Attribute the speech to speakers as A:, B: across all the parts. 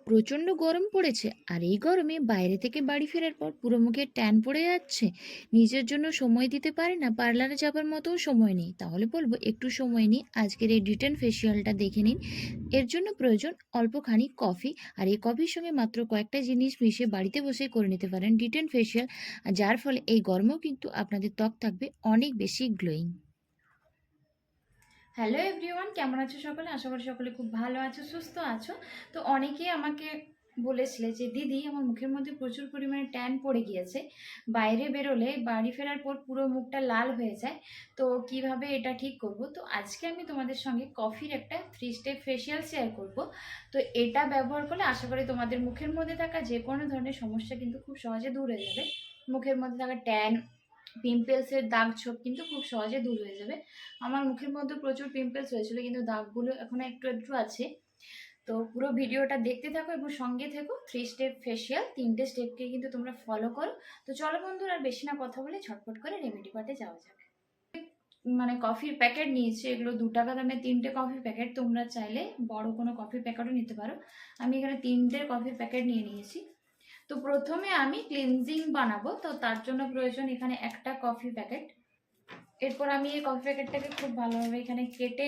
A: প্রচণ্ড গরম পড়েছে, আর এই গরমে বাইরে থেকে বাড়ি ফেরার পর পুরো মুখে ট্যান পড়ে যাচ্ছে। নিজের জন্য সময় দিতে পারে না, পার্লারে যাবার মতোও সময় নেই। তাহলে বলবো একটু সময় নিয়ে আজকের এই ডিটেন ফেসিয়ালটা দেখে নিন। এর জন্য প্রয়োজন অল্পখানি কফি, আর এই কফির সঙ্গে মাত্র কয়েকটা জিনিস মিশিয়ে বাড়িতে বসে করে নিতে পারেন ডিটেন ফেসিয়াল, যার ফলে এই গরমেও কিন্তু আপনাদের ত্বক থাকবে অনেক বেশি গ্লোয়িং।
B: হ্যালো এভরিওয়ান, কেমন আছো সকলে? আশা করি সকলে খুব ভালো আছো, সুস্থ আছো। তো অনেকেই আমাকে বলেছিলে যে দিদি, আমার মুখের মধ্যে প্রচুর পরিমাণে ট্যান পড়ে গিয়েছে, বাইরে বেরোলে বাড়ি ফেরার পর পুরো মুখটা লাল হয়ে যায়, তো কিভাবে এটা ঠিক করব। তো আজকে আমি তোমাদের সঙ্গে কফির একটা 3 স্টেপ ফেসিয়াল শেয়ার করব। তো এটা ব্যবহার করলে আশা করি তোমাদের মুখের মধ্যে থাকা যে কোনো ধরনের সমস্যা কিন্তু খুব সহজে দূর হয়ে যাবে। মুখের মধ্যে থাকা ট্যান, পিম্পলসের দাগ ছোপ কিন্তু খুব সহজে দূর হয়ে যাবে। আমার মুখের মধ্যে প্রচুর পিম্পলস হয়েছিল, কিন্তু দাগগুলো এখনো একটু একটু আছে। তো পুরো ভিডিওটা দেখতে থাকো এবং সঙ্গে থেকো। 3 স্টেপ ফেসিয়াল, 3টে স্টেপকে কিন্তু তোমরা ফলো করো। তো চলো বন্ধুরা, আর বেশি না কথা বলে ঝটপট করে রেমেডি পার্টে যাওয়া যাক। মানে কফির প্যাকেট নিয়েছি, এগুলো 2 টাকা দামের 3টে কফির প্যাকেট। তোমরা চাইলে বড় কোনো কফির প্যাকেটও নিতে পারো। আমি এখানে 3টে কফির প্যাকেট নিয়ে নিয়েছি। তো প্রথমে আমি ক্লিনজিং বানাবো, তো তার জন্য প্রয়োজন এখানে একটা কফি প্যাকেট। এরপর আমি এই কফি প্যাকেটটাকে খুব ভালোভাবে এখানে কেটে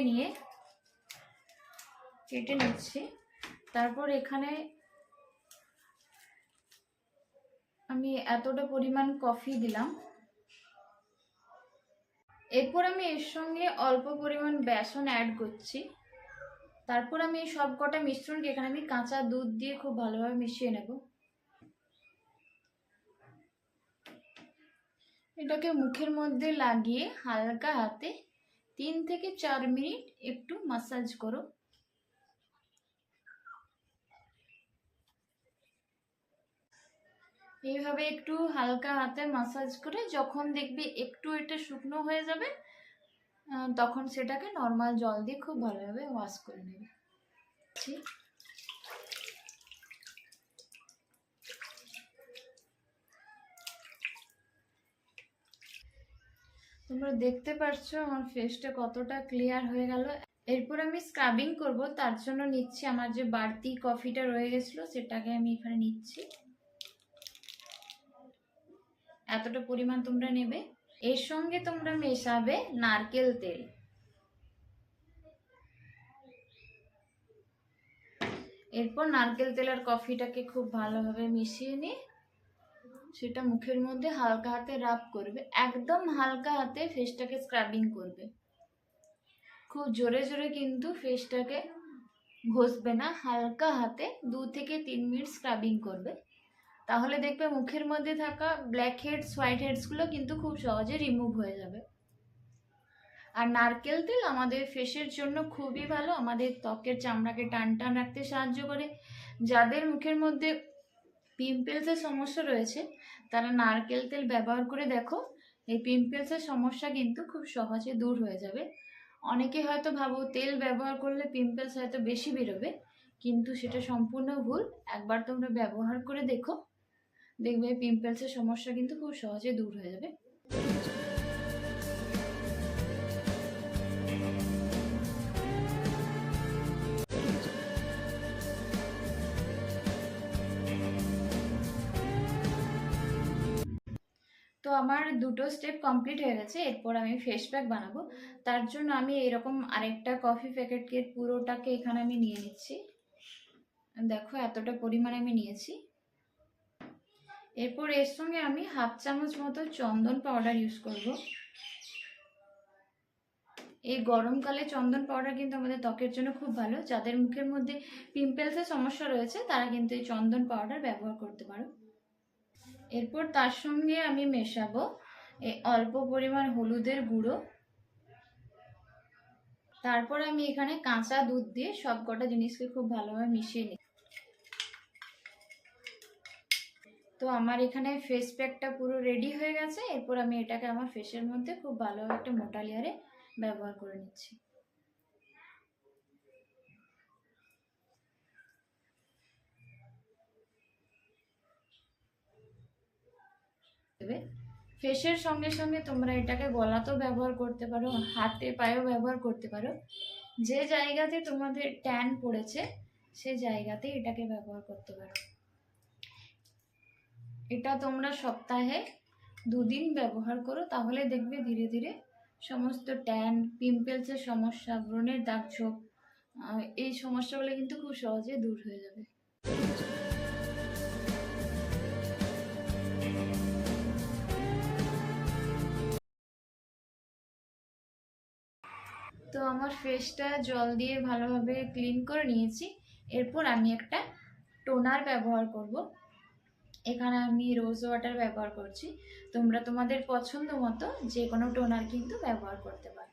B: নিচ্ছি। তারপর এখানে আমি এতটা পরিমাণ কফি দিলাম। এরপর আমি এর সঙ্গে অল্প পরিমাণ বেসন অ্যাড করছি। তারপর আমি এই সব কটা মিশ্রণকে এখানে আমি কাঁচা দুধ দিয়ে খুব ভালোভাবে মিশিয়ে নেব। এটাকে মুখের মধ্যে লাগিয়ে হালকা হাতে 3 থেকে 4 মিনিট একটু মাসাজ করো। এইভাবে একটু হালকা হাতে মাসাজ করে যখন দেখবি একটু এটা শুকনো হয়ে যাবে, তখন সেটাকে নর্মাল জল দিয়ে খুব ভালোভাবে ওয়াশ করে নেবে। তোমরা দেখতে পাচ্ছ আমার ফেসটা কতটা ক্লিয়ার হয়ে গেল। এরপর আমি স্ক্রাবিং করব, তার জন্য নিচ্ছি আমার যে বাড়তি কফিটা রয়ে গেছিলো সেটাকে আমি এখানে নিচ্ছি। এতটা পরিমাণ তোমরা নেবে। এর সঙ্গে তোমরা মেশাবে নারকেল তেল। এরপর নারকেল তেল আর কফিটাকে খুব ভালোভাবে মিশিয়ে নিয়ে সেটা মুখের মধ্যে হালকা হাতে রাব করবে। একদম হালকা হাতে ফেসটাকে স্ক্রাবিং করবে, খুব জোরে জোরে কিন্তু ফেসটাকে ঘষবে না। হালকা হাতে 2 থেকে 3 মিনিট স্ক্রাবিং করবে, তাহলে দেখবে মুখের মধ্যে থাকা ব্ল্যাক হেডস, হোয়াইট হেডসগুলো কিন্তু খুব সহজে রিমুভ হয়ে যাবে। আর নারকেল তেল আমাদের ফেসের জন্য খুবই ভালো, আমাদের ত্বকের চামড়াকে টান টান রাখতে সাহায্য করে। যাদের মুখের মধ্যে পিম্পলসের সমস্যা রয়েছে তারা নারকেল তেল ব্যবহার করে দেখো, এই পিম্পলসের সমস্যা কিন্তু খুব সহজে দূর হয়ে যাবে। অনেকে হয়তো ভাবো তেল ব্যবহার করলে পিম্পলস হয়তো বেশি বেরোবে, কিন্তু সেটা সম্পূর্ণ ভুল। একবার তোমরা ব্যবহার করে দেখো, দেখবে পিম্পলসের সমস্যা কিন্তু খুব সহজে দূর হয়ে যাবে। তো আমার 2টো স্টেপ কমপ্লিট হয়ে গেছে। এরপর আমি ফেস প্যাক বানাবো, তার জন্য আমি এরকম আরেকটা কফি প্যাকেটকে পুরোটাকে এখানে আমি নিয়ে নিচ্ছি। দেখো এতটা পরিমাণে আমি নিয়েছি। এরপর এর সঙ্গে আমি 1/2 চামচ মতো চন্দন পাউডার ইউজ করব। এই গরমকালে চন্দন পাউডার কিন্তু আমাদের ত্বকের জন্য খুব ভালো। যাদের মুখের মধ্যে পিম্পলসের সমস্যা রয়েছে তারা কিন্তু এই চন্দন পাউডার ব্যবহার করতে পারো। এরপর তার সঙ্গে আমি মেশাবো এই অল্প পরিমাণ হলুদের গুঁড়ো। তারপর আমি এখানে কাঁচা দুধ দিয়ে সব কটা জিনিসকে খুব ভালোভাবে মিশিয়ে নিই। তো আমার এখানে ফেস প্যাকটা পুরো রেডি হয়ে গেছে। এরপর আমি এটাকে আমার ফেসের মধ্যে খুব ভালোভাবে একটা মোটা লেয়ারে ব্যবহার করে নিচ্ছি। ফেসের সঙ্গে সঙ্গে তোমরা এটাকে গলাতেও ব্যবহার করতে পারো, হাতে পায়েও ব্যবহার করতে পারো। যে জায়গাতে তোমাদের ট্যান পড়েছে সে জায়গাতে এটাকে ব্যবহার করতে পারো। এটা তোমরা সপ্তাহে 2 দিন ব্যবহার করো, তাহলে দেখবে ধীরে ধীরে সমস্ত ট্যান, পিম্পলসের সমস্যা, ব্রণের দাগছোপ, এই সমস্যাগুলো কিন্তু খুব সহজে দূর হয়ে যাবে। তো আমার ফেসটা জল দিয়ে ভালোভাবে ক্লিন করে নিয়েছি। এরপর আমি একটা টোনার ব্যবহার করব। এখানে আমি রোজ ওয়াটার ব্যবহার করছি। তোমরা তোমাদের পছন্দ মতো যে কোনো টোনার কিন্তু ব্যবহার করতে পারো।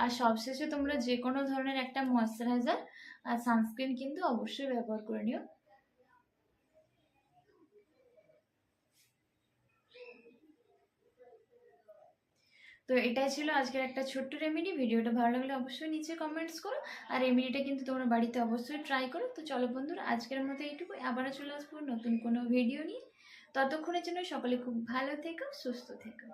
B: আর সবশেষে তোমরা যে কোনো ধরনের একটা ময়শ্চারাইজার আর সানস্ক্রিন কিন্তু অবশ্যই ব্যবহার করে নিও। তো এটাই ছিল আজকের একটা ছোট্ট রেমেডি। ভিডিওটা ভালো লাগলে অবশ্যই নিচে কমেন্টস করো, আর রেমেডিটা কিন্তু তোমরা বাড়িতে অবশ্যই ট্রাই করো। তো চলো বন্ধুরা, আজকের মতো এইটুকু, আবারও চলে আসবো নতুন কোনো ভিডিও নিয়ে। ততক্ষণের জন্য সকলে খুব ভালো থেকো, সুস্থ থেকো।